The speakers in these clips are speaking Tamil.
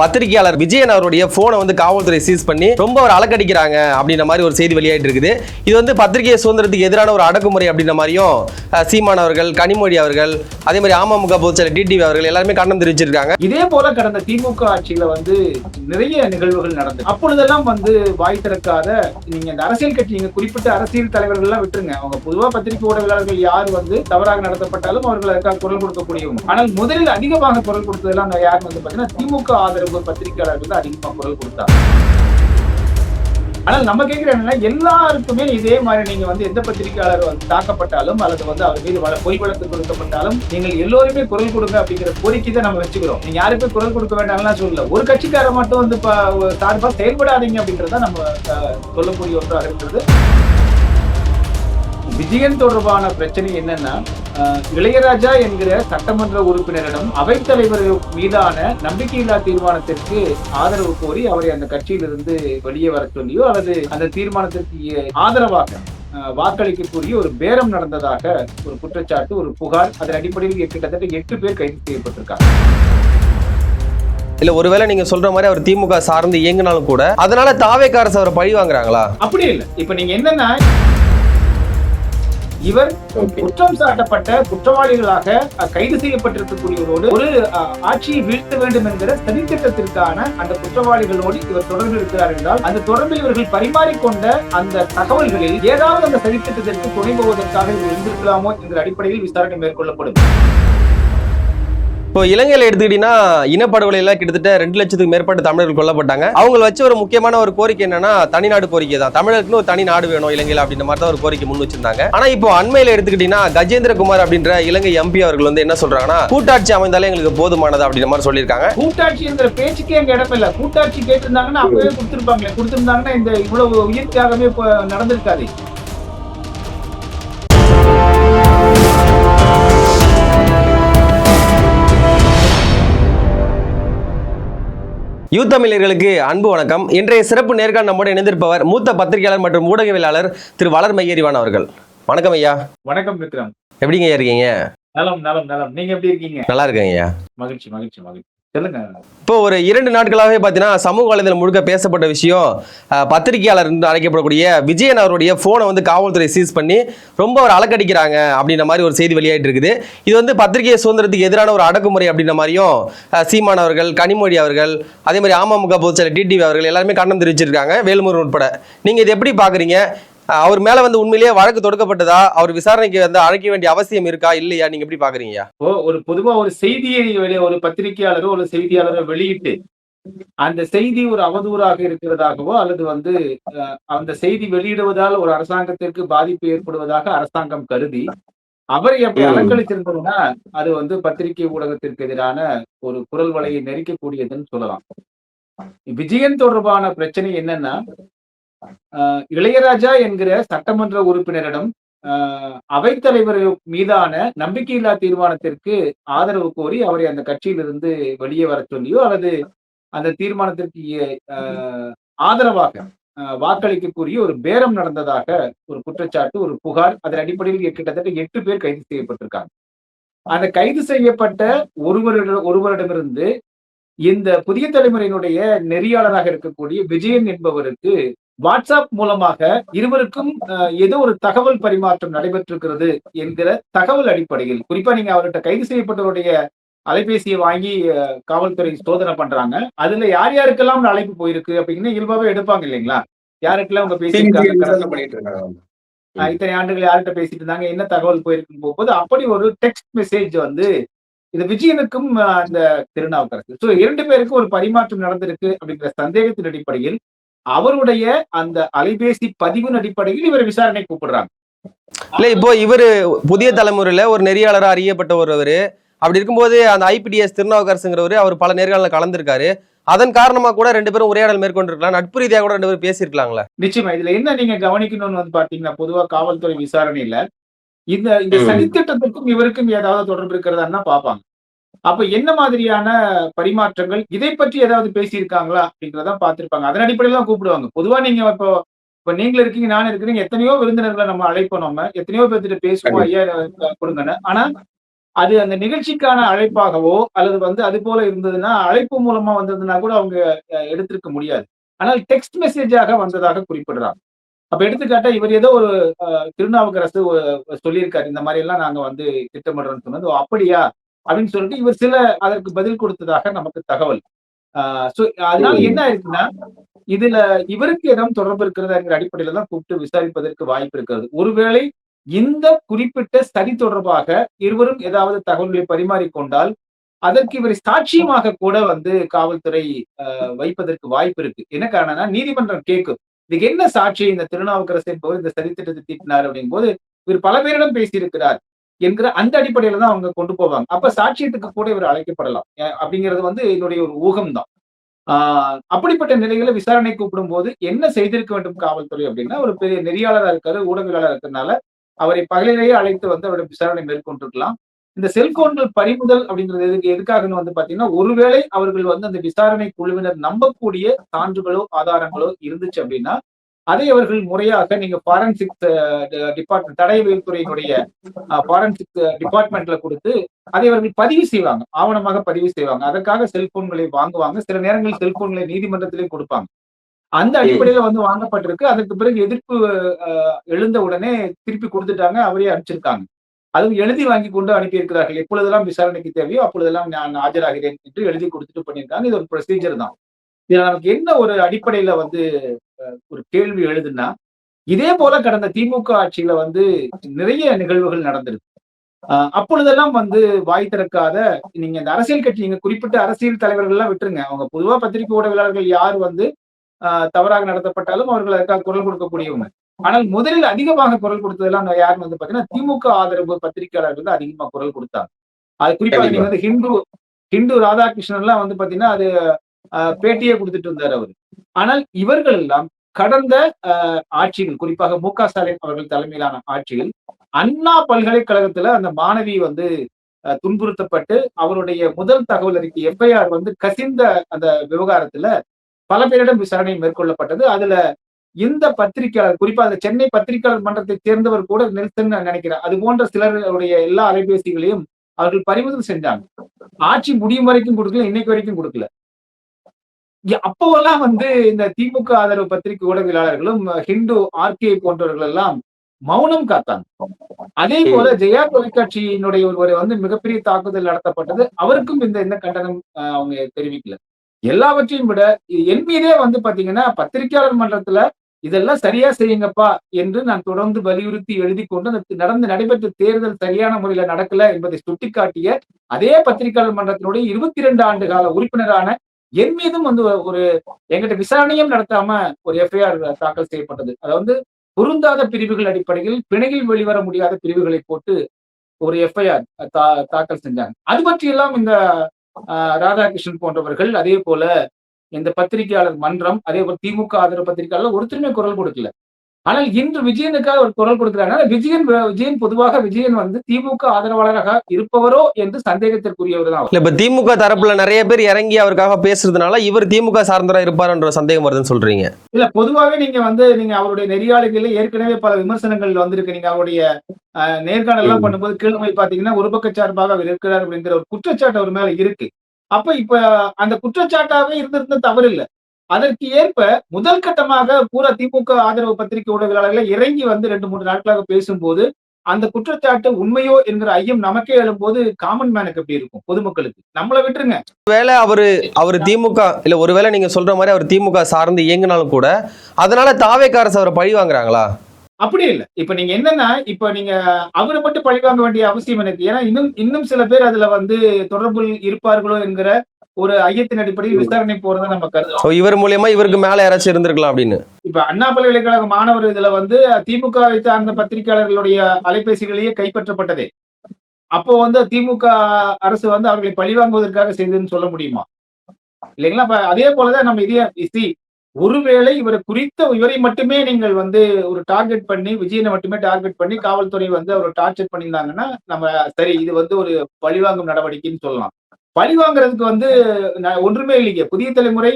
பத்திரிகையாளர் விஜயன் அவருடைய போனை வந்து காவல்துறை சீஸ் பண்ணி ரொம்ப ஒரு அலக்கடிக்கிறாங்க அப்படின்ற மாதிரி ஒரு செய்தி வெளியாயிட்டு இருக்குது. இது வந்து பத்திரிகை சுதந்திரத்துக்கு எதிரான ஒரு அடக்குமுறை அப்படின்ற மாதிரியும் சீமான் அவர்கள், கனிமொழி அவர்கள், அதே மாதிரி அமமுக பொதுச்செயலர் டிடிவி அவர்கள் எல்லாருமே கண்டனம் தெரிவிச்சிருக்காங்க. இதே போல கடந்த திமுக ஆட்சியில வந்து நிறைய நிகழ்வுகள் நடந்தது. அப்பொழுதெல்லாம் வந்து வாய் திறக்காத நீங்க இந்த அரசியல் கட்சி, நீங்க குறிப்பிட்ட அரசியல் தலைவர்கள் எல்லாம் விட்டுருங்க, அவங்க பொதுவா பத்திரிகை ஊடகவியலாளர்கள் யார் வந்து தவறாக நடத்தப்பட்டாலும் அவர்கள் அதற்காக குரல் கொடுக்கக்கூடியவங்க. ஆனால் முதலில் அதிகமாக குரல் கொடுத்ததெல்லாம் யார் வந்து பாத்தீங்கன்னா திமுக ஆதரவு பத்திரிகையாளர்கள் தான் அதிகமாக குரல் கொடுத்தாங்க. ஆனால் நம்ம கேட்கிறேன், எல்லாருக்குமே இதே மாதிரி நீங்க வந்து எந்த பத்திரிகையாளர் வந்து தாக்கப்பட்டாலும் அல்லது வந்து அவர் மீது பொய் வழக்கு கொடுக்கப்பட்டாலும் நீங்கள் எல்லோருமே குரல் கொடுங்க அப்படிங்கிற கோரிக்கை தான் நம்ம வச்சுக்கிறோம். நீங்க யாருக்கும் குரல் கொடுக்க வேண்டாம்லாம் சொல்லல, ஒரு கட்சிக்கார மட்டும் வந்து சார்பா செயல்படாதீங்க அப்படின்றத நம்ம சொல்லக்கூடிய ஒன்றாக இருக்கிறது. விஜயன் தொடர்பான பிரச்சனை என்னன்னா, இளையராஜா என்கிற சட்டமன்ற உறுப்பினரிடம் அவைத்தலைவர் மீதான நம்பிக்கையில்லா தீர்மானத்திற்கு ஆதரவு கோரி அவரை அந்த கட்சியிலிருந்து வெளியே வர சொல்லியோ அல்லது அந்த தீர்மானத்திற்கு ஆதரவாக வாக்களிக்கக்கூடிய ஒரு பேரம் நடந்ததாக ஒரு குற்றச்சாட்டு, ஒரு புகார், அதன் அடிப்படையில் கிட்டத்தட்ட 8 பேர் கைது செய்யப்பட்டிருக்காங்க. இல்ல, ஒருவேளை நீங்க சொல்ற மாதிரி அவர் திமுக சார்ந்து இயங்கினாலும் கூட அதனால தாவேக்கா அரசு அவரை பழி வாங்குறாங்களா? அப்படி இல்லை. இப்ப நீங்க என்னன்னா, இவர் குற்றம் சாட்டப்பட்ட குற்றவாளிகளாக கைது செய்யப்பட்டிருக்கக்கூடியவரோடு ஒரு ஆட்சியை வீழ்த்த வேண்டும் என்கிற சதித்திட்டத்திற்கான அந்த குற்றவாளிகளோடு இவர் தொடர்பு இருக்கிறார் என்றால் அந்த தொடர்பில் இவர்கள் பரிமாறிக்கொண்ட அந்த தகவல்களில் ஏதாவது அந்த சதித்திட்டத்திற்கு துணை போவதற்காக இவர் இருந்திருக்கலாமோ என்கிற அடிப்படையில் விசாரணை மேற்கொள்ளப்படும். இப்போ இலங்கையில எடுத்துக்கிட்டீங்கன்னா இனப்படுகொலையில கிட்டத்தட்ட 2 லட்சத்துக்கு மேற்பட்ட தமிழர்கள் கொல்லப்பட்டாங்க. அவங்க வச்ச ஒரு முக்கியமான ஒரு கோரிக்கை என்னன்னா தனிநாடு கோரிக்கை தான். தமிழருக்குன்னு ஒரு தனி நாடு வேணும் இலங்கையில அப்படின்ற மாதிரி தான் ஒரு கோரிக்கை முன் வச்சிருந்தாங்க. ஆனா இப்போ அண்மையில எடுத்துக்கிட்டீங்கன்னா கஜேந்திரகுமார் அப்படின்ற இலங்கை எம்பி அவர்கள் வந்து என்ன சொல்றாங்கன்னா, கூட்டாட்சி அமைந்தாலே எங்களுக்கு போதுமானது அப்படின்ற மாதிரி சொல்லியிருக்காங்க. கூட்டாட்சி என்ற பேச்சுக்கே அங்க இடம் இல்ல. கூட்டாட்சி கேட்டிருந்தாங்கன்னா அப்பவே கொடுத்திருந்தாங்கன்னா இந்த இவ்வளவு உயிர் தியாகமே நடந்திருக்காது. யூத்தமிழர்களுக்கு அன்பு வணக்கம். இன்றைய சிறப்பு நேர்காணல் நம்மோடு இணைந்திருப்பவர் மூத்த பத்திரிகையாளர் மற்றும் ஊடகவியலாளர் திரு வளர் மையறிவான் அவர்கள். வணக்கம் ஐயா. வணக்கம் விக்ரம். எப்படிங்க இருக்கீங்க? நலம் நலம் நலம். நீங்க எப்படி இருக்கீங்க? நல்லா இருக்கேன் ஐயா. மகிழ்ச்சி மகிழ்ச்சி மகிழ்ச்சி. சொல்லுங்க. இப்போ ஒரு 2 நாட்களாகவே பார்த்தீங்கன்னா சமூக வலைதளம் முழுக்க பேசப்பட்ட விஷயம், பத்திரிகையாளர் என்று அழைக்கப்படக்கூடிய விஜயன் அவருடைய போனை வந்து காவல்துறை சீஸ் பண்ணி ரொம்ப ஒரு அலக்கடிக்கிறாங்க அப்படின்ற மாதிரி ஒரு செய்தி வெளியாயிட்டு இருக்குது. இது வந்து பத்திரிகை சுதந்திரத்துக்கு எதிரான ஒரு அடக்குமுறை அப்படின்ற மாதிரியும் சீமான் அவர்கள், கனிமொழி அவர்கள், அதே மாதிரி அமமுக பொதுச்செயலர் டிடிவி அவர்கள் எல்லாருமே கண்டனம் தெரிவிச்சிருக்காங்க, வேலுமுருகன் உட்பட. நீங்க இதை எப்படி பாக்குறீங்க? அவர் மேல வந்து உண்மையிலேயே வழக்கு தொடுக்கப்பட்டதா? அவர் விசாரணைக்கு வந்து அழைக்க வேண்டிய அவசியம் இருக்கா இல்லையா? நீங்க எப்படி பாக்குறீங்க? ஒரு பொதுவா ஒரு செய்தியை ஒரு பத்திரிகையாளரோ ஒரு செய்தியாளரோ வெளியிட்டு அந்த செய்தி ஒரு அவதூறாக இருக்கிறதாகவோ அல்லது வந்து அந்த செய்தி வெளியிடுவதால் ஒரு அரசாங்கத்திற்கு பாதிப்பு ஏற்படுவதாக அரசாங்கம் கருதி அவரை எப்படி அலங்கழிச்சிருந்ததுன்னா அது வந்து பத்திரிகை ஊடகத்திற்கு எதிரான ஒரு குரல் வலையை நெரிக்கக்கூடியதுன்னு சொல்லலாம். விஜயன் தொடர்பான பிரச்சனை என்னன்னா, இளையராஜா என்கிற சட்டமன்ற உறுப்பினரிடம் அவைத்தலைவர் மீதான நம்பிக்கையில்லா தீர்மானத்திற்கு ஆதரவு கோரி அவரை அந்த கட்சியிலிருந்து வெளியே வர சொல்லியோ அல்லது அந்த தீர்மானத்திற்கு ஆதரவாக வாக்களிக்கக்கூடிய ஒரு பேரம் நடந்ததாக ஒரு குற்றச்சாட்டு, ஒரு புகார், அதன் அடிப்படையில் கிட்டத்தட்ட 8 பேர் கைது செய்யப்பட்டிருக்காங்க. அந்த கைது செய்யப்பட்ட ஒருவரிடமிருந்து இந்த புதிய தலைமுறையினுடைய நெறியாளராக இருக்கக்கூடிய விஜயன் என்பவருக்கு வாட்ஸ்அப் மூலமாக இருவருக்கும் ஏதோ ஒரு தகவல் பரிமாற்றம் நடைபெற்றிருக்கிறது என்கிற தகவல் அடிப்படையில், குறிப்பா நீங்க அவர்கிட்ட கைது செய்யப்பட்டவருடைய அலைபேசியை வாங்கி காவல்துறை சோதனை பண்றாங்க. அதுல யார் யாருக்கெல்லாம் அழைப்பு போயிருக்கு அப்படின்னு இயல்பாவே எடுப்பாங்க இல்லைங்களா? யாருக்கெல்லாம் உங்க பேசியிருக்காங்க, இத்தனை ஆண்டுகள் யார்கிட்ட பேசிட்டு இருந்தாங்க, என்ன தகவல் போயிருக்குன்னு போகும்போது அப்படி ஒரு டெக்ஸ்ட் மெசேஜ் வந்து இது விஜயனுக்கும் அந்த திருநாவுக்கரசு 2 பேருக்கு ஒரு பரிமாற்றம் நடந்திருக்கு அப்படிங்கிற சந்தேகத்தின் அடிப்படையில் அவருடைய அந்த அலைபேசி பதிவின் அடிப்படையில் இவர் விசாரணை கூப்பிடுறாங்க. இல்ல, இப்போ இவரு புதிய தலைமுறையில ஒரு நெறியாளராக அறியப்பட்ட ஒருவர். அப்படி இருக்கும்போது அந்த ஐபிடிஎஸ் திருநாவுக்கரசுங்கிறவரு அவர் பல நேர்காணல கலந்துருக்காரு. அதன் காரணமா கூட 2 பேரும் உரையாடல் மேற்கொண்டிருக்கலாம், நட்பு ரீதியாக கூட 2 பேரும் பேசியிருக்கலாங்களா? நிச்சயமா. இதுல என்ன நீங்க கவனிக்கணும்னு வந்து பாத்தீங்கன்னா, பொதுவா காவல்துறை விசாரணையில இந்த சதித்திட்டத்திற்கும் இவருக்கும் ஏதாவது தொடர்பு இருக்கிறதா பாப்பாங்க. அப்ப என்ன மாதிரியான பரிமாற்றங்கள், இதை பற்றி ஏதாவது பேசியிருக்காங்களா அப்படிங்கிறத பார்த்திருப்பாங்க. அதன் அடிப்படையில் தான் கூப்பிடுவாங்க. பொதுவா நீங்க இப்ப நீங்களும் இருக்கீங்க, நானும் இருக்கிறீங்க, எத்தனையோ விருந்தினர்களை நம்ம அழைப்போம், நம்ம எத்தனையோ பேர்த்திட்ட பேசுவோம், ஐயா கொடுங்கன்னு. ஆனா அது அந்த நிகழ்ச்சிக்கான அழைப்பாகவோ அல்லது வந்து அது போல இருந்ததுன்னா அழைப்பு மூலமா வந்ததுன்னா கூட அவங்க எடுத்திருக்க முடியாது. ஆனால் டெக்ஸ்ட் மெசேஜாக வந்ததாக குறிப்பிடுறாங்க. அப்ப எடுத்துக்காட்டா இவர் ஏதோ ஒரு திருநாவுக்கரசு சொல்லியிருக்காரு. இந்த மாரி எல்லாம் நாங்க வந்து திட்டமிடுறோம்னு சொன்னது. "ஓ! அப்படியா?" அப்படின்னு சொல்லிட்டு இவர் சில அதற்கு பதில் கொடுத்ததாக நமக்கு தகவல். ஆ சோ அதனால என்ன ஆயிருக்குன்னா, இதுல இவருக்கு ஏதாவது தொடர்பு இருக்கிறதாங்கிற அடிப்படையில தான் கூப்பிட்டு விசாரிப்பதற்கு வாய்ப்பு இருக்கிறது. ஒருவேளை இந்த குறிப்பிட்ட சதி தொடர்பாக இருவரும் ஏதாவது தகவல்களை பரிமாறிக்கொண்டால், அதற்கு இவரை சாட்சியமாக கூட வந்து காவல்துறை வைப்பதற்கு வாய்ப்பு இருக்கு. என்ன காரணம்னா, நீதிமன்றம் கேட்கும். இதுக்கு என்ன சாட்சி இந்த திருநாவுக்கரசு என்பவர் இந்த சதித்திட்டத்தை தீட்டினார் அப்படிங்கும்போது, இவர் பல பேரிடம் பேசியிருக்கிறார் என்கிற அந்த அடிப்படையில தான் அவங்க கொண்டு போவாங்க. அப்ப சாட்சியத்துக்கு கூட இவர் அழைக்கப்படலாம். அப்படிங்கிறது வந்து என்னுடைய ஒரு ஊகம் தான். அப்படிப்பட்ட நிலையில விசாரணை கூப்பிடும்போது என்ன செய்திருக்க வேண்டும் காவல்துறை அப்படின்னா, ஒரு பெரிய நெறியாளரா இருக்காரு, ஊடகவியலாளரா இருக்கிறதுனால, அவரை பகலிலேயே அழைத்து வந்து அவருடைய விசாரணை மேற்கொண்டிருக்கலாம். இந்த செல்போன்கள் பறிமுதல் அப்படின்றது எதுக்காகன்னு வந்து பாத்தீங்கன்னா, ஒருவேளை அவர்கள் வந்து அந்த விசாரணை குழுவினர் நம்பக்கூடிய சான்றுகளோ, ஆதாரங்களோ இருந்துச்சு அப்படின்னா, அதை அவர்கள் முறையாக நீங்க ஃபாரன்சிக் டிபார்ட்மெண்ட் தடயவியல் துறையினுடைய ஃபாரன்சிக் டிபார்ட்மெண்ட்ல குடுத்து, அதை அவர்கள் பதிவு செய்வாங்க. ஆவணமாக பதிவு செய்வாங்க. அதற்காக செல்போன்களை வாங்குவாங்க. சில நேரங்களில் செல்போன்களை நீதிமன்றத்திலே கொடுப்பாங்க. அந்த ம். அடிப்படையில வந்து வாங்கப்பட்டிருக்கு. அதற்கு பிறகு எதிர்ப்பு அ எழுந்த உடனே திருப்பி குடுத்துட்டாங்க. அவரே அனுப்பிச்சிருக்காங்க. அதுவும் எழுதி வாங்கி கொண்டு அனுப்பியிருக்கிறார்கள். எப்பொழுதெல்லாம் விசாரணைக்கு தேவையோ, அப்பொழுதெல்லாம் நான் ஆஜராகிறேன் என்று எழுதி குடுத்துட்டு பண்ணியிருக்காங்க. இது ஒரு ப்ரொசீஜர் தான். இதுல நமக்கு என்ன ஒரு அடிப்படையில வந்து ஒரு கேள்வி எழுதுன்னா, இதே போல கடந்த திமுக ஆட்சியில வந்து நிறைய நிகழ்வுகள் நடந்திருக்கு. அப்பொழுதெல்லாம் வந்து வாய் திறக்காத நீங்க இந்த அரசியல் கட்சி நீங்க குறிப்பிட்ட அரசியல் தலைவர்கள்லாம் விட்டுருங்க. அவங்க பொதுவா பத்திரிகை ஊடகவியலாளர்கள் யார் வந்து தவறாக நடத்தப்பட்டாலும் அவர்கள் அதுக்காக குரல் கொடுக்கக்கூடியவங்க. ஆனால் முதலில் அதிகமாக குரல் கொடுத்ததெல்லாம் யாருன்னு வந்து பாத்தீங்கன்னா, திமுக ஆதரவு பத்திரிகையாளர்கள் தான் அதிகமா குரல் கொடுத்தாங்க. அது குறிப்பா நீங்க கண்டிப்பா. வந்து ஹிந்து ஹிந்து ராதாகிருஷ்ணன்லாம் வந்து பாத்தீங்கன்னா, அது பேட்டியே குடுத்துட்டு இருந்தாரு அவரு. ஆனால் இவர்கள் எல்லாம் கடந்த ஆட்சியில் குறிப்பாக மு.க. ஸ்டாலின் அவர்கள் தலைமையிலான ஆட்சியில், அண்ணா பல்கலைக்கழகத்துல அந்த மாணவி வந்து துன்புறுத்தப்பட்டு, அவருடைய முதல் தகவல் அறிக்கை எஃப்.ஐ.ஆர் வந்து கசிந்த அந்த விவகாரத்துல பல பேரிடம் விசாரணை மேற்கொள்ளப்பட்டது. அதுல இந்த பத்திரிகையாளர் குறிப்பா அந்த சென்னை பத்திரிகையாளர் மன்றத்தைச் சேர்ந்தவர் கூட நெல்சன் நான் நினைக்கிறேன். அது போன்ற சிலருடைய எல்லா அலைபேசிகளையும் அவர்கள் பறிமுதல் செஞ்சாங்க. ஆட்சி முடியும் வரைக்கும் குடுக்கல, இன்னைக்கு வரைக்கும் குடுக்கல. அப்போவெல்லாம் வந்து இந்த திமுக ஆதரவு பத்திரிகை ஊடகவியலாளர்களும், ஹிந்து ஆர்கே போன்றவர்கள் எல்லாம் மௌனம் காத்தாங்க. அதே போல ம். ஜெயா தொலைக்காட்சியினுடைய ஒருவரை வந்து மிகப்பெரிய தாக்குதல் நடத்தப்பட்டது. அவருக்கும் இந்த எந்த கண்டனம் அவங்க தெரிவிக்கல. எல்லாவற்றையும் விட என் மீதே வந்து பாத்தீங்கன்னா, பத்திரிகையாளர் மன்றத்துல இதெல்லாம் சரியா செய்யுங்கப்பா என்று நான் தொடர்ந்து வலியுறுத்தி எழுதிக் கொண்டு அந்த நடைபெற்ற தேர்தல் சரியான முறையில நடக்கல என்பதை சுட்டிக்காட்டிய அதே பத்திரிகையாளர் மன்றத்தினுடைய 22 ஆண்டு கால உறுப்பினரான என் மீதும் வந்து ஒரு என்கிட்ட விசாரணையும் நடத்தாம ஒரு எஃப்.ஐ.ஆர் தாக்கல் செய்யப்பட்டது. அதாவது பொருந்தாத பிரிவுகள் அடிப்படையில் பிணையில் வெளிவர முடியாத பிரிவுகளை போட்டு ஒரு எஃப்.ஐ.ஆர் தாக்கல் செஞ்சாங்க. அது பற்றியெல்லாம் இந்த ராதாகிருஷ்ணன் போன்றவர்கள் அதே போல இந்த பத்திரிகையாளர் மன்றம், அதே போல திமுக ஆதரவு பத்திரிகையாளர் ஒருத்தருமே குரல் கொடுக்கல. ஆனால் இன்று விஜயனுக்காக ஒரு குரல் கொடுக்கிறாங்க. விஜயன் பொதுவாக விஜயன் வந்து திமுக ஆதரவாளராக இருப்பவரோ என்று சந்தேகத்திற்குரியவர் தான் அவர். இல்ல இப்ப திமுக தரப்புல நிறைய பேர் இறங்கி அவருக்காக பேசுறதுனால இவர் திமுக சார்ந்தவரா இருப்பாருன்ற சந்தேகம் வருதுன்னு சொல்றீங்க. இல்ல பொதுவாவே நீங்க அவருடைய நெறியாளுகையில ஏற்கனவே பல விமர்சனங்கள் வந்திருக்கு. நீங்க அவருடைய நேர்காணல்லாம் ம். பண்ணும்போது கீழ போய் பார்த்தீங்கன்னா, ஒரு பக்க சார்பாக அவர் இருக்கிறார் அப்படிங்கிற ஒரு குற்றச்சாட்டு அவர் மேல இருக்கு. இப்ப அந்த குற்றச்சாட்டாவே இருந்திருந்தா தவறில்ல. அதற்கு ஏற்ப முதல் கட்டமாக பூரா திமுக ஆதரவு பத்திரிகை ஊடகவியலாளர்களே இறங்கி வந்து 2, 3 நாட்களாக பேசும்போது, அந்த குற்றச்சாட்டு உண்மையோ என்கிற ஐயம் நமக்கே எழும்போது காமன் மேனுக்கு எப்படி இருக்கும்? பொதுமக்களுக்கு. நம்மள விட்டுருங்க. ஒருவேளை அவரு திமுக இல்ல ஒருவேளை நீங்க சொல்ற மாதிரி அவர் திமுக சார்ந்து இயங்கினாலும் கூட அதனால தாவேக்கா அரசு அவரை பழி வாங்குறாங்களா? அப்படி இல்ல. இப்ப நீங்க என்னன்னா, இப்ப நீங்க அவர மட்டும் பழிவாங்க வேண்டிய அவசியம் எனக்கு. ஏன்னா இன்னும் இன்னும் சில பேர் அதுல வந்து தொடர்பில் இருப்பார்களோ என்கிற ஒரு ஐயத்தின் அடிப்படையில் விசாரணை போறத நம்ம கருதலாம். இவர் மூலியமா இவருக்கு மேல யாராச்சும் இருந்திருக்கலாம் அப்படின்னு. இப்ப அண்ணா பல்கலைக்கழக மாணவர் இதுல வந்து திமுகவை சார்ந்த பத்திரிகையாளர்களுடைய அலைபேசிகளையே கைப்பற்றப்பட்டதே. அப்போ வந்து திமுக அரசு வந்து அவர்களை பழிவாங்குவதற்காக செய்ததுன்னு சொல்ல முடியுமா? இல்லைங்களா? அப்ப அதே போலதான் நம்ம ஒருவேளை இவரை மட்டுமே நீங்கள் வந்து ஒரு டார்கெட் பண்ணி, விஜயனை மட்டுமே டார்கெட் பண்ணி காவல்துறை வந்து அவர டார்ச்சர் பண்ணியிருந்தாங்கன்னா, நம்ம சரி இது வந்து ஒரு பழிவாங்கும் நடவடிக்கைன்னு சொல்லலாம். பழிவாங்குறதுக்கு வந்து ஒன்றுமே இல்லைங்க. புதிய தலைமுறை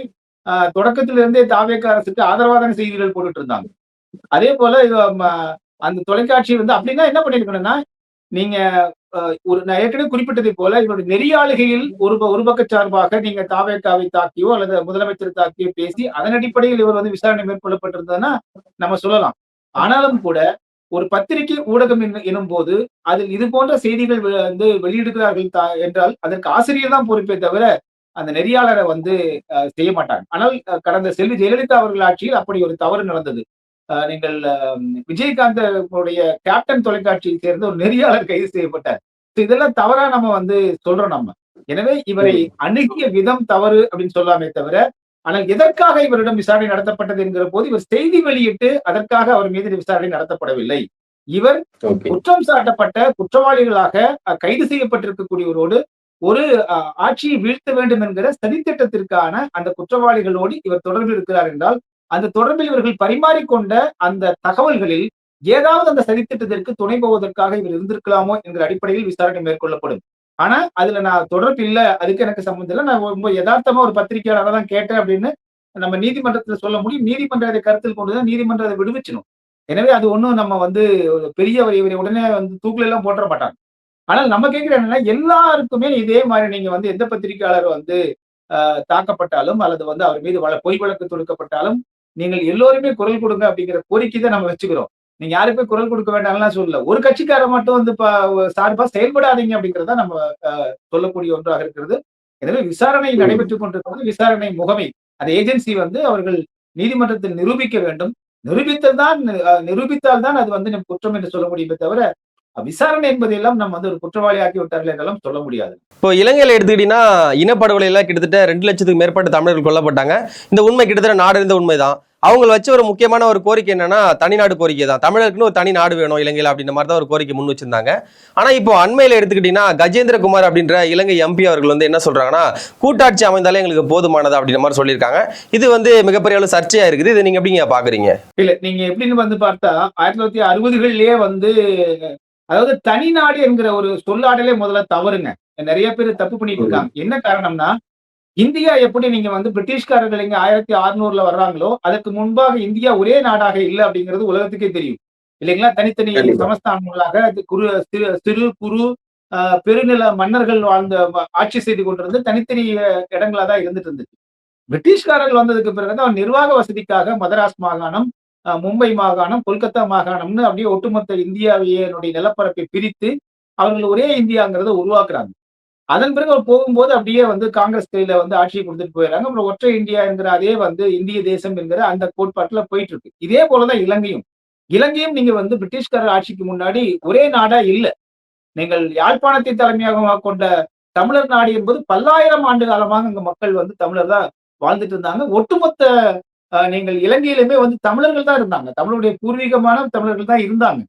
தொடக்கத்திலிருந்தே தாவேக்கா அரசுக்கு ஆதரவா தான செய்திகள் போட்டுட்டு இருந்தாங்க. அதே போல அந்த தொலைக்காட்சி வந்து அப்படின்னா என்ன பண்ணியிருக்கணும்னா, நீங்க ஒரு நான் ஏற்கனவே குறிப்பிட்டதை போல இவருடைய நெறியாளுகையில் ஒரு பக்க சார்பாக நீங்க தாவேக்காவை தாக்கியோ அல்லது முதலமைச்சர் தாக்கியோ பேசி அதன் அடிப்படையில் இவர் வந்து விசாரணை மேற்கொள்ளப்பட்டிருந்ததுன்னா நம்ம சொல்லலாம். ஆனாலும் கூட ஒரு பத்திரிகை ஊடகம் எனும் போது அதில் இது போன்ற செய்திகள் வந்து வெளியிடுகிறார்கள் என்றால் அதற்கு ஆசிரியர் தான் பொறுப்பே தவிர அந்த நெறியாளரை வந்து செய்ய மாட்டாங்க. ஆனால் கடந்த செல்வி ஜெயலலிதா அவர்கள் ஆட்சியில் அப்படி ஒரு தவறு நடந்தது. நீங்கள் விஜயகாந்த் உடைய கேப்டன் தொலைக்காட்சியை சேர்ந்த ஒரு நெறியாளர் கைது செய்யப்பட்டார். இதெல்லாம் தவறா நம்ம வந்து சொல்றோம் நம்ம. எனவே இவரை அணுகிய விதம் தவறு அப்படின்னு சொல்லாமே தவிர, ஆனால் எதற்காக இவரிடம் விசாரணை நடத்தப்பட்டது என்கிற போது இவர் செய்தி வெளியிட்டு அதற்காக அவர் மீது விசாரணை நடத்தப்படவில்லை. இவர் குற்றம் சாட்டப்பட்ட குற்றவாளிகளாக கைது செய்யப்பட்டிருக்கக்கூடியவரோடு ஒரு ஆட்சியை வீழ்த்த வேண்டும் என்கிற சதித்திட்டத்திற்கான அந்த குற்றவாளிகளோடு இவர் தொடர்பில் இருக்கிறார் என்றால் அந்த தொடர்பில் இவர்கள் பரிமாறிக்கொண்ட அந்த தகவல்களில் ஏதாவது அந்த சதித்திட்டத்திற்கு துணை போவதற்காக இவர் இருந்திருக்கலாமோ என்கிற அடிப்படையில் விசாரணை மேற்கொள்ளப்படும். ஆனா அதுல நான் தொடர்பு இல்ல, அதுக்கு எனக்கு சம்மந்தம் இல்லை, நான் ரொம்ப யதார்த்தமா ஒரு பத்திரிகையாளராக தான் கேட்டேன் அப்படின்னு நம்ம நீதிமன்றத்துல சொல்ல முடியும். நீதிமன்ற அதை கருத்தில் கொண்டுதான் நீதிமன்றம் அதை விடுவிச்சணும். எனவே அது ஒண்ணும் நம்ம வந்து பெரியவர் இவரை உடனே வந்து தூக்குல எல்லாம் போட்டுற மாட்டாங்க. ஆனால் நம்ம கேட்கிற என்னன்னா எல்லாருக்குமே இதே மாதிரி நீங்க வந்து எந்த பத்திரிகையாளர் வந்து தாக்கப்பட்டாலும் அல்லது வந்து அவர் மீது பொய் வழக்கு தொடுக்கப்பட்டாலும் நீங்கள் எல்லோருமே குரல் கொடுங்க அப்படிங்கிற கோரிக்கை தான் நம்ம வச்சுக்கிறோம். நீங்க யாருக்குமே குரல் கொடுக்க வேண்டாம்லாம் சொல்லல. ஒரு கட்சிக்கார மட்டும் வந்து சார்பா செயல்படாதீங்க அப்படிங்கிறதா நம்ம சொல்லக்கூடிய ஒன்றாக இருக்கிறது. எனவே விசாரணை நடைபெற்றுக் கொண்டிருக்கிறது. விசாரணை முகமை அந்த ஏஜென்சி வந்து அவர்கள் நீதிமன்றத்தில் நிரூபிக்க வேண்டும். நிரூபித்தால் தான் அது வந்து நம்ம குற்றம் என்று சொல்ல முடியுமே தவிர விசாரணை என்பதெல்லாம் நம்ம வந்து ஒரு குற்றவாளி ஆக்கி விட்டார்கள் என்றெல்லாம் சொல்ல முடியாது. இப்போ இலங்கையில எடுத்துக்கிட்டீங்கன்னா இனப்படுகொலையில கிட்டத்தட்ட 2 லட்சத்துக்கு மேற்பட்ட தமிழர்கள் கொல்லப்பட்டாங்க. இந்த உண்மை கிட்டத்தட்ட நாடறிந்த உண்மைதான். அவங்க வச்ச ஒரு முக்கியமான ஒரு கோரிக்கை என்னன்னா தனிநாடு கோரிக்கை தான். தமிழருக்குன்னு ஒரு தனி நாடு வேணும் இலங்கையில அப்படின்ற மாதிரி தான் ஒரு கோரிக்கை முன் வச்சிருந்தாங்க. ஆனா இப்போ அண்மையில எடுத்துக்கிட்டீங்கன்னா கஜேந்திரகுமார் அப்படின்ற இலங்கை எம்பி அவர்கள் வந்து என்ன சொல்றாங்கன்னா கூட்டாட்சி அமைந்தாலே எங்களுக்கு போதுமானது அப்படின்ற மாதிரி சொல்லியிருக்காங்க. இது வந்து மிகப்பெரிய அளவு சர்ச்சையா இருக்குது. இது நீங்க எப்படிங்க பாக்குறீங்க? இல்ல நீங்க எப்படின்னு வந்து பார்த்தா 1960களிலேயே வந்து அதாவது தனி நாடு என்கிற ஒரு சொல்லாடலே முதல்ல தவறுங்க. நிறைய பேர் தப்பு பண்ணிட்டு இருக்காங்க. என்ன காரணம்னா இந்தியா எப்படி நீங்க வந்து பிரிட்டிஷ்காரர்கள் இங்க 1600ல வர்றாங்களோ அதற்கு முன்பாக இந்தியா ஒரே நாடாக இல்லை அப்படிங்கிறது உலகத்துக்கே தெரியும் இல்லைங்களா? தனித்தனி சமஸ்தானங்களாக சிறு குறு பெருநில மன்னர்கள் வாழ்ந்த ஆட்சி செய்து கொண்டிருந்து தனித்தனி இடங்களா தான் இருந்துட்டு இருந்துச்சு. பிரிட்டிஷ்காரர்கள் வந்ததுக்கு பிறகுதான் நிர்வாக வசதிக்காக மதராஸ் மாகாணம், மும்பை மாகாணம், கொல்கத்தா மாகாணம்னு அப்படியே ஒட்டுமொத்த இந்தியாவினுடைய நிலப்பரப்பை பிரித்து அவர்கள் ஒரே இந்தியாங்கிறத உருவாக்குறாங்க. அதன் பிறகு அவர் போகும்போது அப்படியே வந்து காங்கிரஸ் கையில வந்து ஆட்சியை கொடுத்துட்டு போயிடறாங்க. அப்புறம் ஒற்றை இந்தியா என்கிற அதே வந்து இந்திய தேசம் என்கிற அந்த கோட்பாட்டுல போயிட்டு இருக்கு. இதே போலதான் இலங்கையும் நீங்க வந்து பிரிட்டிஷ்காரர் ஆட்சிக்கு முன்னாடி ஒரே நாடா இல்ல. நீங்கள் யாழ்ப்பாணத்தை தலைமையாக கொண்ட தமிழர் நாடு என்பது பல்லாயிரம் ஆண்டு காலமாக அங்க மக்கள் வந்து தமிழர் தான் வாழ்ந்துட்டு இருந்தாங்க. ஒட்டுமொத்த நீங்கள் இலங்கையிலுமே வந்து தமிழர்கள் தான் இருந்தாங்க. தமிழுடைய பூர்வீகமான தமிழர்கள் தான் இருந்தாங்க.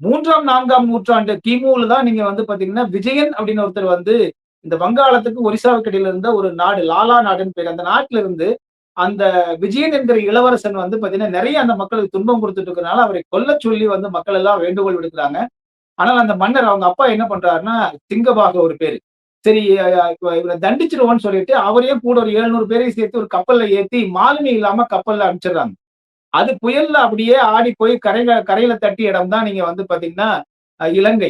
3ஆம் 4ஆம் நூற்றாண்டு கிமுல தான் நீங்க வந்து பாத்தீங்கன்னா விஜயன் அப்படின்னு ஒருத்தர் வந்து இந்த வங்காளத்துக்கு ஒரிசாவுக்கு இடையில இருந்த ஒரு நாடு லாலா நாடுன்னு பேர். அந்த நாட்டுல இருந்து அந்த விஜயன் என்கிற இளவரசன் வந்து பாத்தீங்கன்னா நிறைய அந்த மக்களுக்கு துன்பம் கொடுத்துட்டு இருக்கிறதுனால அவரை கொல்ல சொல்லி வந்து மக்கள் எல்லாம் வேண்டுகோள் விடுக்கிறாங்க. ஆனால் அந்த மன்னர் அவங்க அப்பா என்ன பண்றாருன்னா சிங்கபாக ஒரு பேரு, சரி இவரை தண்டிச்சிருவோம்னு சொல்லிட்டு அவரையும் கூட ஒரு 700 பேரையும் சேர்த்து ஒரு கப்பல்ல ஏத்தி மாலுமி இல்லாம கப்பல்ல அனுப்பிச்சிடுறாங்க. அது புயல்ல அப்படியே ஆடி போய் கரையில தட்டிய இடம் தான் நீங்க வந்து பாத்தீங்கன்னா இலங்கை.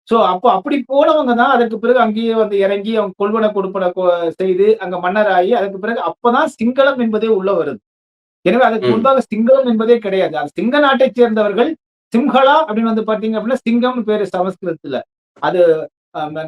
சோ அப்போ அப்படி போனவங்க தான் அதற்கு பிறகு அங்கேயே வந்து இறங்கி அவங்க கொள்வன கொடுப்பன செய்து அங்க மன்னராகி அதுக்கு பிறகு அப்பதான் சிங்களம் என்பதே உள்ள வருது. எனவே அதுக்கு முன்பாக சிங்களம் என்பதே கிடையாது. அது சிங்க நாட்டை சேர்ந்தவர்கள் சிம்ஹலா அப்படின்னு வந்து பாத்தீங்க அப்படின்னா சிங்கம்னு பேரு சமஸ்கிருதத்துல. அது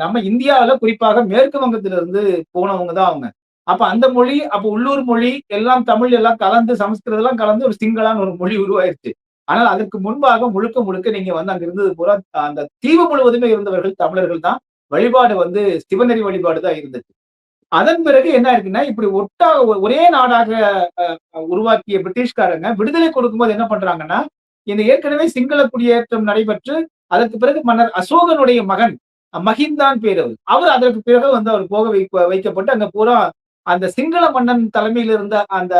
நம்ம இந்தியாவில குறிப்பாக மேற்கு வங்கத்தில இருந்து போனவங்க தான் அவங்க. அப்ப அந்த மொழி அப்ப உள்ளூர் மொழி எல்லாம் தமிழ் எல்லாம் கலந்து சமஸ்கிருதம் எல்லாம் கலந்து ஒரு சிங்களான்னு ஒரு மொழி உருவாயிருச்சு. ஆனால் அதற்கு முன்பாக முழுக்க நீங்க வந்து அங்க இருந்தது பூரா அந்த தீவு முழுவதுமே இருந்தவர்கள் தமிழர்கள் தான். வழிபாடு வந்து சிவநெறி வழிபாடு தான் இருந்துச்சு. அதன் பிறகு என்ன இருக்குன்னா இப்படி ஒரே நாடாக உருவாக்கிய பிரிட்டிஷ்காரங்க விடுதலை கொடுக்கும்போது என்ன பண்றாங்கன்னா இந்த ஏற்கனவே சிங்கள குடியேற்றம் நடைபெற்று அதற்கு பிறகு மன்னர் அசோகனுடைய மகன் மஹிந்தான் பேர் அவர் அதற்கு பிறகு வந்து அவர் போக வைக்கப்பட்டு அங்க பூரா அந்த சிங்கள மன்னன் தலைமையில் இருந்த அந்த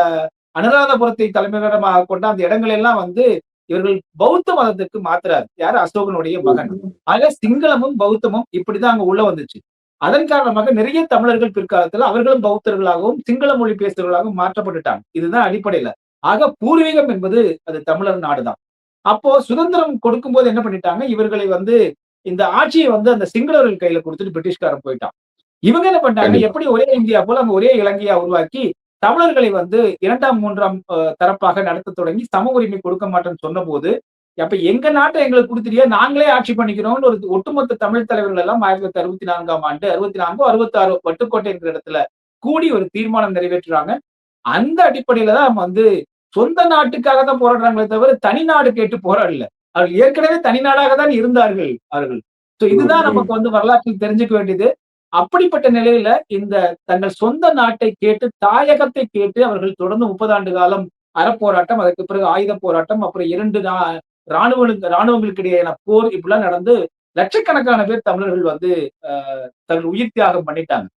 அனுராதபுரத்தை தலைமையிடமாக கொண்ட அந்த இடங்கள் எல்லாம் வந்து இவர்கள் பௌத்த மதத்துக்கு மாத்துறாரு. யாரு? அசோகனுடைய மகன். ஆக சிங்களமும் பௌத்தமும் இப்படிதான் அங்க உள்ள வந்துச்சு. அதன் காரணமாக நிறைய தமிழர்கள் பிற்காலத்துல அவர்களும் பௌத்தர்களாகவும் சிங்கள மொழி பேசுறவர்களாகவும் மாற்றப்பட்டுட்டாங்க. இதுதான் அடிப்படையில. ஆக பூர்வீகம் என்பது அது தமிழர் நாடுதான். அப்போ சுதந்திரம் கொடுக்கும் போது என்ன பண்ணிட்டாங்க, இவர்களை வந்து இந்த ஆட்சியை வந்து அந்த சிங்களவர்கள் கையில கொடுத்துட்டு பிரிட்டிஷ்காரன் போயிட்டான். இவங்க என்ன பண்ணிட்டாங்க, கண்டிப்பா. எப்படி ஒரே இந்தியா போல அங்க ஒரே இலங்கையா உருவாக்கி தமிழர்களை வந்து 2ஆம் 3ஆம் தரப்பாக நடத்த தொடங்கி சம உரிமை கொடுக்க மாட்டேன்னு சொன்னபோது, அப்ப எங்க நாட்டை எங்களுக்கு குடுத்துட்டியா, நாங்களே ஆட்சி பண்ணிக்கிறோம்னு ஒரு ஒட்டுமொத்த தமிழ் தலைவர்கள் எல்லாம் 1964ஆம் ஆண்டு 64 66 வட்டுக்கோட்டை என்கிற இடத்துல கூடி ஒரு தீர்மானம் நிறைவேற்றுறாங்க. அந்த அடிப்படையில தான் வந்து சொந்த நாட்டுக்காக தான் போராடுறாங்களே தவிர தனி நாடு கேட்டு போராடல. அவர்கள் ஏற்கனவே தனி நாடாக தான் இருந்தார்கள் அவர்கள். சோ இதுதான் நமக்கு வந்து வரலாற்றில் தெரிஞ்சுக்க வேண்டியது. அப்படிப்பட்ட நிலையில இந்த தங்கள் சொந்த நாட்டை கேட்டு, தாயகத்தை கேட்டு அவர்கள் தொடர்ந்து 30 ஆண்டு காலம் அறப்போராட்டம், அதற்கு பிறகு ஆயுத போராட்டம், அப்புறம் 2 ராணுவங்களுக்கு இடையேயான போர் இப்படிலாம் நடந்து லட்சக்கணக்கான பேர் தமிழர்கள் வந்து தங்கள் உயிர் தியாகம் பண்ணிட்டாங்க.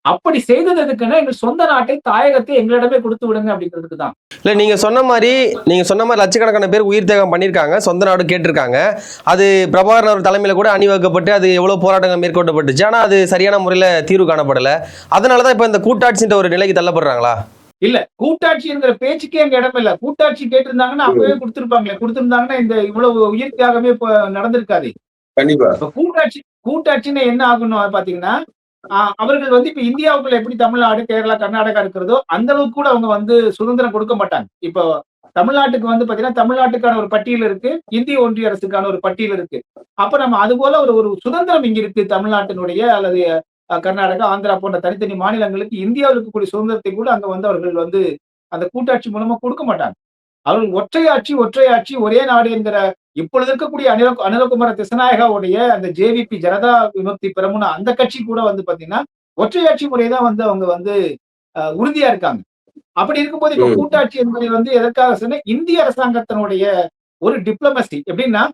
அப்படி செய்தது எதுக்குன்னா, எங்க சொந்த நாட்டை, தாயகத்தை எங்களிடமே குடுத்து விடுங்க அப்படிங்கிறதுக்கு தான். இல்ல நீங்க சொன்ன மாதிரி லட்சக்கணக்கான பேர் உயிர் தியாகம் பண்ணியிருக்காங்க, சொந்த நாடு கேட்டிருக்காங்க. அது பிரபாகரன் அவர் தலைமையில கூட அணிவகுக்கப்பட்டு அது எவ்வளவு போராட்டங்கள் மேற்கொள்ளப்பட்டுச்சு. ஆனா அது சரியான முறையில தீர்வு காணப்படல. அதனாலதான் இப்ப இந்த கூட்டாட்சின்ற ஒரு நிலைக்கு தள்ளப்படுறாங்களா? இல்ல கூட்டாட்சி என்கிற பேச்சுக்கே அங்க இடம் இல்ல. கூட்டாட்சி கேட்டிருந்தாங்கன்னா அப்பவே குடுத்திருப்பாங்களே. குடுத்திருந்தாங்கன்னா இந்த இவ்வளவு உயிர் தியாகமே இப்ப நடந்திருக்காது. கண்டிப்பா. இப்ப கூட்டாட்சின்னா என்ன ஆகணும் பாத்தீங்கன்னா, அவர்கள் வந்து இப்ப இந்தியாவுக்குள்ள எப்படி தமிழ்நாடு, கேரளா, கர்நாடகா இருக்கிறதோ அந்த அளவுக்கு கூட அவங்க வந்து சுதந்திரம் கொடுக்க மாட்டாங்க. இப்போ தமிழ்நாட்டுக்கு வந்து பாத்தீங்கன்னா, தமிழ்நாட்டுக்கான ஒரு பட்டியல் இருக்கு, இந்திய ஒன்றிய அரசுக்கான ஒரு பட்டியல் இருக்கு. அப்ப நம்ம அது போல ஒரு ஒரு சுதந்திரம் இங்க இருக்கு தமிழ்நாட்டினுடைய அல்லது கர்நாடகா, ஆந்திரா போன்ற தனித்தனி மாநிலங்களுக்கு இந்தியாவில் இருக்கக்கூடிய சுதந்திரத்தை கூட அங்க வந்து அவர்கள் வந்து அந்த கூட்டாட்சி மூலமா கொடுக்க மாட்டாங்க. அவர்கள் ஒற்றையாட்சி ஒரே நாடு என்கிற இப்பொழுது இருக்கக்கூடிய அனிலகுமார திசநாயகாவுடைய அந்த ஜேவிபி ஜனதா விமுக்தி பெரமுன அந்த கட்சி கூட வந்து பாத்தீங்கன்னா ஒற்றையாட்சி முறைதான் வந்து அவங்க வந்து உறுதியா இருக்காங்க. அப்படி இருக்கும்போது இப்ப கூட்டாட்சி என்பதை வந்து எதற்காக சொன்ன, இந்திய அரசாங்கத்தினுடைய ஒரு டிப்ளமசி எப்படின்னா,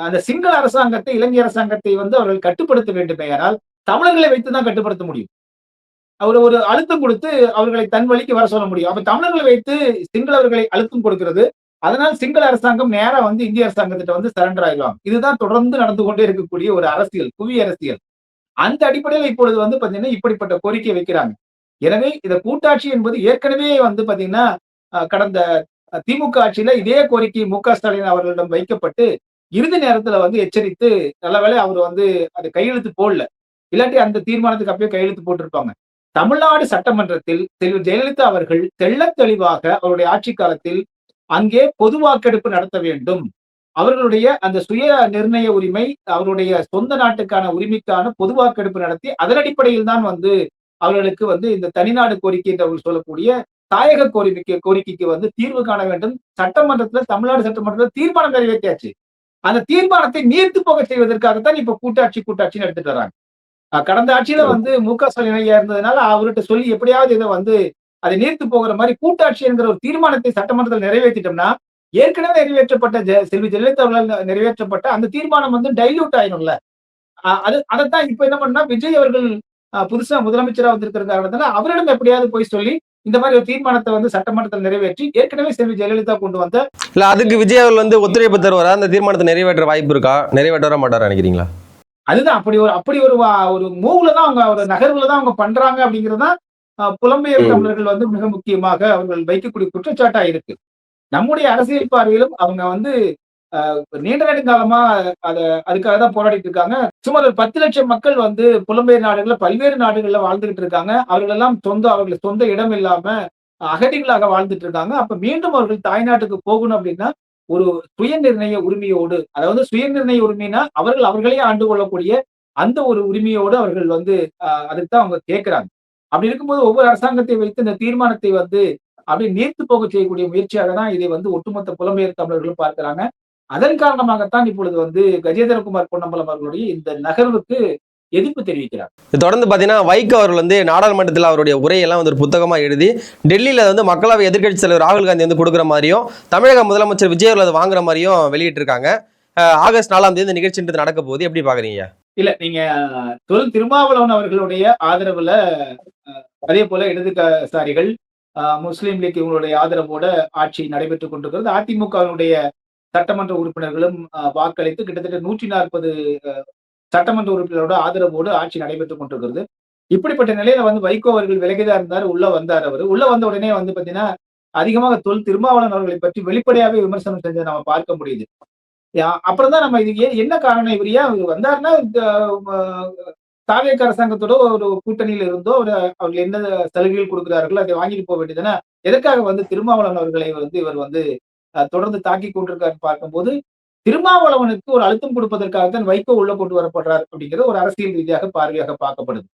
அந்த சிங்கள அரசாங்கத்தை, இலங்கை அரசாங்கத்தை வந்து அவர்கள் கட்டுப்படுத்த வேண்டுமேயானால் தமிழர்களை வைத்துதான் கட்டுப்படுத்த முடியும். அவர் ஒரு அழுத்தம் கொடுத்து அவர்களை தன் வழிக்கு வர சொல்ல முடியும். அப்ப தமிழர்களை வைத்து சிங்களவர்களை அழுத்தம் கொடுக்கிறது. அதனால் சிங்கள அரசாங்கம் நேரா வந்து இந்திய அரசாங்கத்திட்ட வந்து சரண்டர் ஆயிடுவாங்க. இதுதான் தொடர்ந்து நடந்து கொண்டே இருக்கக்கூடிய ஒரு அரசியல், புவி அரசியல். அந்த அடிப்படையில் இப்பொழுது வந்து பாத்தீங்கன்னா இப்படிப்பட்ட கோரிக்கை வைக்கிறாங்க. எனவே இந்த கூட்டாட்சி என்பது ஏற்கனவே வந்து பாத்தீங்கன்னா கடந்த திமுக ஆட்சியில இதே கோரிக்கை மு.க. ஸ்டாலின் அவர்களிடம் வைக்கப்பட்டு இறுதி நேரத்துல வந்து எச்சரித்து, நல்ல வேளை அவர் வந்து அது கையெழுத்து போடல. இல்லாட்டி அந்த தீர்மானத்துக்கு அப்பயே கையெழுத்து போட்டிருப்பாங்க. தமிழ்நாடு சட்டமன்றத்தில் செல்வி ஜெயலலிதா அவர்கள் தெள்ளத் தெளிவாக அவருடைய ஆட்சி காலத்தில் அங்கே பொது வாக்கெடுப்பு நடத்த வேண்டும். அவர்களுடைய அந்த சுய நிர்ணய உரிமை, அவருடைய சொந்த நாட்டுக்கான உரிமைக்கான பொது வாக்கெடுப்பு நடத்தி அதன் அடிப்படையில் தான் வந்து அவர்களுக்கு வந்து இந்த தனிநாடு கோரிக்கை என்று அவர்கள் சொல்லக்கூடிய தாயக கோரிக்கைக்கு வந்து தீர்வு காண வேண்டும். தமிழ்நாடு சட்டமன்றத்தில் தீர்மானம் நிறைவேற்றியாச்சு. அந்த தீர்மானத்தை நீர்த்து போக செய்வதற்காகத்தான் இப்ப கூட்டாட்சின்னு எடுத்துட்டு வராங்க. கடந்த ஆட்சியில வந்து மு.க. ஸ்டாலின் ஐயா இருந்ததுனால அவர்கிட்ட சொல்லி எப்படியாவது இதை வந்து அதை நீர்த்து போகிற மாதிரி கூட்டாட்சி என்கிற ஒரு தீர்மானத்தை சட்டமன்றத்தில் நிறைவேற்றிட்டோம்னா, ஏற்கனவே நிறைவேற்றப்பட்ட செல்வி ஜெயலலிதா அவர்களால் நிறைவேற்றப்பட்ட அந்த தீர்மானம் வந்து டைல்யூட் ஆயிடும்ல. அதைத்தான் இப்ப என்ன பண்ணா, விஜய் அவர்கள் புதுசா முதலமைச்சரா வந்திருக்கிற காரணத்தால அவரிடம் எப்படியாவது போய் சொல்லி இந்த மாதிரி ஒரு தீர்மானத்தை வந்து சட்டமன்றத்தில் நிறைவேற்றி ஏற்கனவே செல்வி ஜெயலலிதா கொண்டு வந்த இல்ல அதுக்கு விஜய் அவர்கள் வந்து ஒத்துழைப்பு தருவாரா? அந்த தீர்மானத்தை நிறைவேற்ற வாய்ப்பு இருக்கா? நிறைவேற்ற வர மாட்டாரா நினைக்கிறீங்களா? அதுதான் அப்படி ஒரு மூவ்ல தான் அவங்க ஒரு நகர்வுல தான் அவங்க பண்றாங்க அப்படிங்கறதுதான் புலம்பெயர் தமிழர்கள் வந்து மிக முக்கியமாக அவர்கள் வைக்கக்கூடிய குற்றச்சாட்டா இருக்கு. நம்முடைய அரசியல் பார்வையிலும் அவங்க வந்து நீண்ட நெடுங்காலமா அதுக்காக தான் போராடிட்டு இருக்காங்க. சுமார் 10 லட்சம் மக்கள் வந்து புலம்பெயர் நாடுகள்ல பல்வேறு நாடுகள்ல வாழ்ந்துகிட்டு இருக்காங்க. அவர்கள் எல்லாம் அவர்களுக்கு சொந்த இடம் இல்லாம அகதிகளாக வாழ்ந்துட்டு இருக்காங்க. அப்ப மீண்டும் அவர்கள் தாய்நாட்டுக்கு போகணும் அப்படின்னா ஒரு சுயநிர்ணய உரிமையோடு, அதாவது சுயநிர்ணய உரிமைனா அவர்களே ஆண்டு கொள்ளக்கூடிய அந்த ஒரு உரிமையோடு அவர்கள் வந்து அதுக்குதான் அவங்க கேட்கிறாங்க. அப்படி இருக்கும்போது ஒவ்வொரு அரசாங்கத்தை வைத்து இந்த தீர்மானத்தை வந்து அப்படி நீர்த்து போக செய்யக்கூடிய முயற்சியாக தான் இதை வந்து ஒட்டுமொத்த புலம்பெயர் தமிழர்களும் பார்க்கிறாங்க. அதன் காரணமாகத்தான் இப்பொழுது வந்து கஜேந்திரகுமார் பொன்னம்பலம் அவர்களுடைய இந்த நகர்வுக்கு எதிர்ப்பு தெரிவிக்கிறார். தொடர்ந்து பாத்தீங்கன்னா வைகோ அவர்கள் வந்து நாடாளுமன்றத்தில் அவருடைய உரையெல்லாம் வந்து ஒரு புத்தகமா எழுதி டெல்லியில வந்து மக்களவை எதிர்க்கட்சி தலைவர் ராகுல் காந்தி வந்து கொடுக்குற மாதிரியும் தமிழக முதலமைச்சர் விஜய் அவர்கள் அதை வாங்குற மாதிரியும் வெளியிட்டு இருக்காங்க. ஆகஸ்ட் 4ஆம் தேதி இந்த நிகழ்ச்சின்றது நடக்க போகுது. எப்படி பாக்குறீங்க? இல்ல நீங்க தொல் திருமாவளவன் அவர்களுடைய ஆதரவுல, அதே போல இடதுசாரிகள், முஸ்லீம் லீக் இவங்களுடைய ஆதரவோட ஆட்சி நடைபெற்றுக் கொண்டிருக்கிறது. அதிமுகவினுடைய சட்டமன்ற உறுப்பினர்களும் வாக்களித்து கிட்டத்தட்ட 140 சட்டமன்ற உறுப்பினரோட ஆதரவோடு ஆட்சி நடைபெற்றுக் கொண்டிருக்கிறது. இப்படிப்பட்ட நிலையில வந்து வைகோ அவர்கள் விலகிதான் இருந்தார். உள்ள வந்தார். அவர் உள்ள வந்த உடனே வந்து பாத்தீங்கன்னா அதிகமாக தொல் திருமாவளவன் அவர்களை பற்றி வெளிப்படையாவே விமர்சனம் செஞ்சதை நம்ம பார்க்க முடியுது. அப்புறம் தான் நம்ம இது என்ன காரணம், இவர் ஏன் இவர் வந்தாருன்னா தாவேக அரசாங்கத்தோட ஒரு கூட்டணியில இருந்தோ அவர்கள் என்ன சலுகைகள் கொடுக்கிறார்களோ அதை வாங்கிட்டு போக வேண்டியதுன்னா எதற்காக வந்து திருமாவளவன் அவர்களை வந்து இவர் வந்து தொடர்ந்து தாக்கி கொண்டிருக்காரு பார்க்கும்போது, திருமாவளவனுக்கு ஒரு அழுத்தம் கொடுப்பதற்காக தான் வைகோ உள்ள கொண்டு வரப்படுறார் அப்படிங்கிறது ஒரு அரசியல் ரீதியாக பார்வையாக பார்க்கப்படுது.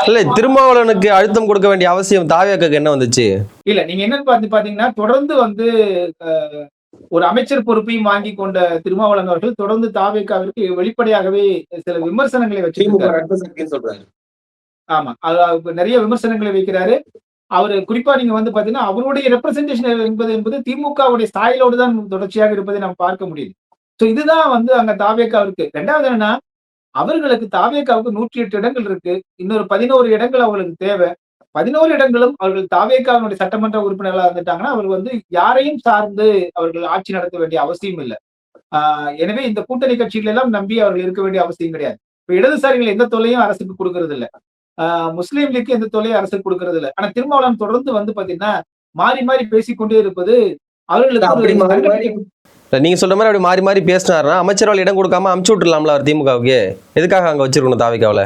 இல்ல, திருமாவளவனுக்கு அழுத்தம் கொடுக்க வேண்டிய அவசியம் தாவேக்காக்கு என்ன வந்துச்சு? இல்ல, நீங்க என்னன்னு பாத்தீங்கன்னா தொடர்ந்து வந்து ஒரு அமைச்சர் பொறுப்பையும் வாங்கி கொண்ட திருமாவளவன் அவர்கள் தொடர்ந்து தாவேக்காவிற்கு வெளிப்படையாகவே சில விமர்சனங்களை வச்சிருக்காரு. ஆமா, நிறைய விமர்சனங்களை வைக்கிறாரு. அவரு குறிப்பா நீங்க வந்து பாத்தீங்கன்னா அவருடைய ரெப்ரசன்டேஷன் என்பது திமுகவுடைய சாயலோடு தான் தொடர்ச்சியாக இருப்பதை நம்ம பார்க்க முடியுது. சோ இதுதான் வந்து அங்க தாவேக்காவிற்கு. ரெண்டாவது என்னன்னா, அவர்களுக்கு தாவேக்காவுக்கு 108 இடங்கள் இருக்கு. இன்னொரு 11 இடங்கள் அவர்களுக்கு தேவை. 11 இடங்களும் அவர்கள் தாவேக்காவினுடைய சட்டமன்ற உறுப்பினர்களா இருந்துட்டாங்கன்னா, அவர் வந்து யாரையும் சார்ந்து அவர்கள் ஆட்சி நடத்த வேண்டிய அவசியம் இல்லை. எனவே இந்த கூட்டணி கட்சிகள் எல்லாம் நம்பி அவர்கள் இருக்க வேண்டிய அவசியம் கிடையாது. இப்ப இடதுசாரிகள் எந்த தொல்லையும் அரசுக்கு கொடுக்கறது இல்ல. முஸ்லீம் லீக் எந்த தொல்லையும் அரசுக்கு கொடுக்கறது இல்ல. ஆனா திருமாவளவன் தொடர்ந்து வந்து பாத்தீங்கன்னா மாறி மாறி பேசிக்கொண்டே இருப்பது அவர்களுக்கு நீங்க சொல்ற மாதிரி அப்படி மாறி மாறி பேசினாருன்னா அமைச்சரவை இடம் கொடுக்காம அமுச்சு விட்டுலாம்ல அவர் திமுகவுக்கு. எதுக்காக அங்க வச்சிருக்கணும் தாவேக்காவுல?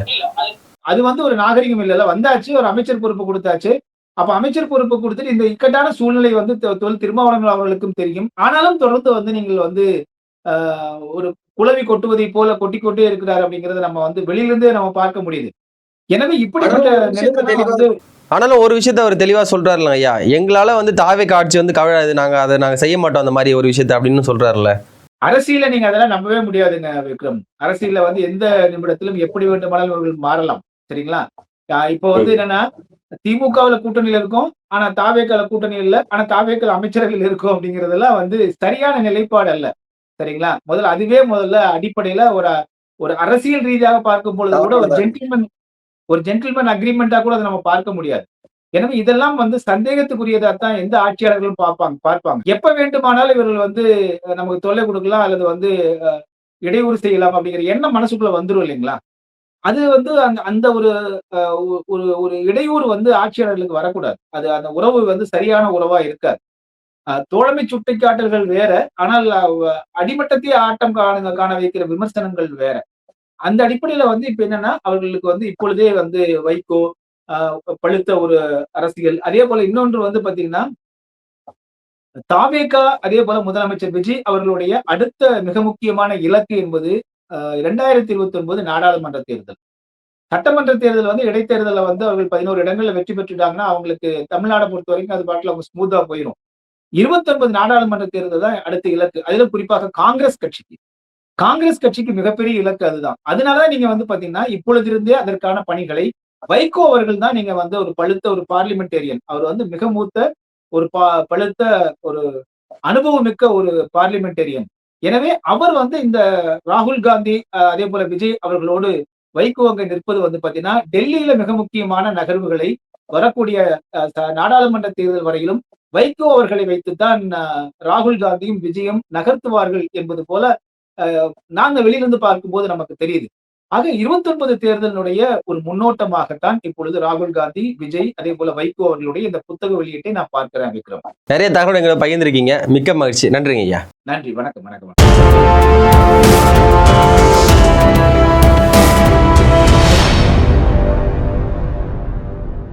அது வந்து ஒரு நாகரிகம் இல்ல. வந்தாச்சு, ஒரு அமைச்சர் பொறுப்பு கொடுத்தாச்சு. அப்ப அமைச்சர் பொறுப்பு கொடுத்துட்டு இந்த இக்கட்டான சூழ்நிலை வந்து திருமாவளவன் அவர்களுக்கும் தெரியும். ஆனாலும் தொடர்ந்து வந்து நீங்கள் வந்து ஒரு குளவி கொட்டுவதை போல கொட்டிக்கொண்டே இருக்கிறார் அப்படிங்கறத நம்ம வந்து வெளியிலிருந்தே நம்ம பார்க்க முடியுது. எனவே இப்படிப்பட்ட ஆனாலும் ஒரு விஷயத்த அவர் தெளிவா சொல்றாருல ஐயா, எங்களால வந்து தாவேக்கா ஆட்சி வந்து கவிழாது, நாங்க செய்ய மாட்டோம் அந்த மாதிரி ஒரு விஷயத்த அப்படின்னு சொல்றாருல. அரசியல நீங்க அதெல்லாம் நம்பவே முடியாதுங்க விக்ரம். அரசியல வந்து எந்த நிமிடத்திலும் எப்படி வேண்டுமானாலும் அவர்கள் மாறலாம். சரிங்களா? இப்போ வந்து என்னன்னா திமுகவுல கூட்டணியில இருக்கும், ஆனா தாவேக்கால கூட்டணி இல்ல, ஆனா தாவேக்கால அமைச்சர்கள் இருக்கும் அப்படிங்கறதெல்லாம் வந்து சரியான நிலைப்பாடு அல்ல. சரிங்களா? முதல்ல அடிப்படையில ஒரு அரசியல் ரீதியாக பார்க்கும் பொழுது கூட ஒரு ஜென்டில்மேன் அக்ரிமெண்டா கூட அதை நம்ம பார்க்க முடியாது. எனவே இதெல்லாம் வந்து சந்தேகத்துக்குரியதா தான் எந்த ஆட்சியாளர்களும் பார்ப்பாங்க. எப்ப வேண்டுமானாலும் இவர்கள் வந்து நமக்கு தொல்லை கொடுக்கலாம் அல்லது வந்து இடையூறு செய்யலாம் அப்படிங்கிற எண்ணம் மனசுக்குள்ள வந்துரும் இல்லைங்களா? அது வந்து அந்த ஒரு இடையூறு வந்து ஆட்சியாளர்களுக்கு வரக்கூடாது. அது அந்த உறவு வந்து சரியான உறவா இருக்காது. தோழமை சுட்டிக்காட்டல்கள் வேற, ஆனால் அடிமட்டத்தையே ஆட்டம் காண வைக்கிற விமர்சனங்கள் வேற. அந்த அடிப்படையில வந்து இப்ப என்னன்னா அவர்களுக்கு வந்து இப்பொழுதே வந்து வைகோ பழுத்த ஒரு அரசியல். அதே போல இன்னொன்று வந்து பாத்தீங்கன்னா தாவேகா, அதே போல முதலமைச்சர் விஜய் அவர்களுடைய அடுத்த மிக முக்கியமான இலக்கு என்பது 2029 நாடாளுமன்ற தேர்தல். சட்டமன்ற தேர்தல் வந்து இடைத்தேர்தல வந்து அவர்கள் 11 இடங்கள்ல வெற்றி பெற்றுட்டாங்கன்னா அவங்களுக்கு தமிழ்நாடை பொறுத்த வரைக்கும் அது பாட்டுல அவங்க ஸ்மூத்தா போயிடும். 29 நாடாளுமன்ற தேர்தல் தான் அடுத்த இலக்கு. அதிலும் குறிப்பாக காங்கிரஸ் கட்சிக்கு மிகப்பெரிய இலக்கு அதுதான். அதனாலதான் நீங்க வந்து பாத்தீங்கன்னா இப்பொழுதிருந்தே அதற்கான பணிகளை வைகோ அவர்கள் தான் நீங்க வந்து ஒரு பழுத்த ஒரு பார்லிமெண்டேரியன். அவர் வந்து மிக மூத்த ஒரு பழுத்த ஒரு அனுபவமிக்க ஒரு பார்லிமெண்டேரியன். எனவே அவர் வந்து இந்த ராகுல் காந்தி அதே போல விஜய் அவர்களோடு வைகோ அங்க நிற்பது வந்து பாத்தீங்கன்னா டெல்லியில மிக முக்கியமான நகர்வுகளை வரக்கூடிய நாடாளுமன்ற தேர்தல் வரையிலும் வைகோ அவர்களை வைத்துத்தான் ராகுல் காந்தியும் விஜயும் நகர்த்துவார்கள் என்பது போல நாங்க வெளியிலிருந்து பார்க்கும்போது நமக்கு தெரியுது. ஆக 29 தேர்தலினுடைய ஒரு முன்னோட்டமாகத்தான் இப்பொழுது ராகுல் காந்தி, விஜய் அதே போல வைகோ அவர்களுடைய இந்த புத்தக வெளியீட்டை நான் பார்க்கிறேன் விக்ரம். நிறைய தகவல் எங்களை பகிர்ந்திருக்கீங்க. மிக்க மகிழ்ச்சி. நன்றிங்க ஐயா. நன்றி. வணக்கம்.